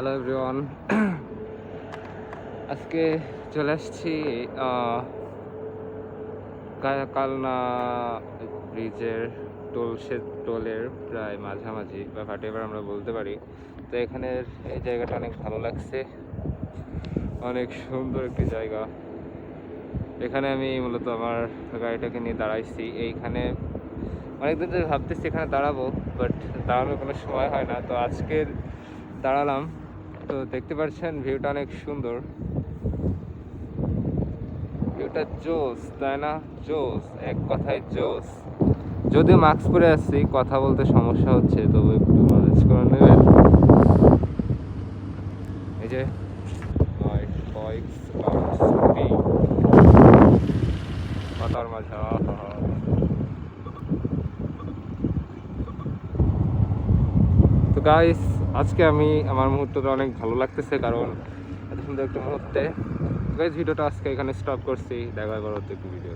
Hello everyone, আজকে চলে আসছি কালনা ব্রিজের টোলের প্রায় মাঝামাঝি বা এবার আমরা বলতে পারি। তো এখানের এই জায়গাটা অনেক ভালো লাগছে, অনেক সুন্দর একটি জায়গা। এখানে আমি মূলত আমার গাড়িটাকে নিয়ে দাঁড়াইছি। এইখানে অনেকদিন ধরে ভাবতেছি এখানে দাঁড়াবো, বাট দাঁড়ানোর কোনো সময় হয় না। তো আজকের দাঁড়ালাম। তো দেখতে পাচ্ছেন ভিউটা অনেক সুন্দর, ভিউটা জোস, তাই না? জোস, এক কথায় জোস। যদিও মাস্ক পরে আসছি, কথা বলতে সমস্যা হচ্ছে, তবু একটু ম্যানেজ করে নেবেন। এই যে my bikes are speed কথার মাঝে তো গাইস, আজকে আমার মুহূর্তটা অনেক ভালো লাগতেছে, কারণ এত সুন্দর একটা মুহূর্তে। গাইস, ভিডিওটা আজকে এখানে স্টপ করছি। দেখা হবে পরবর্তী ভিডিও।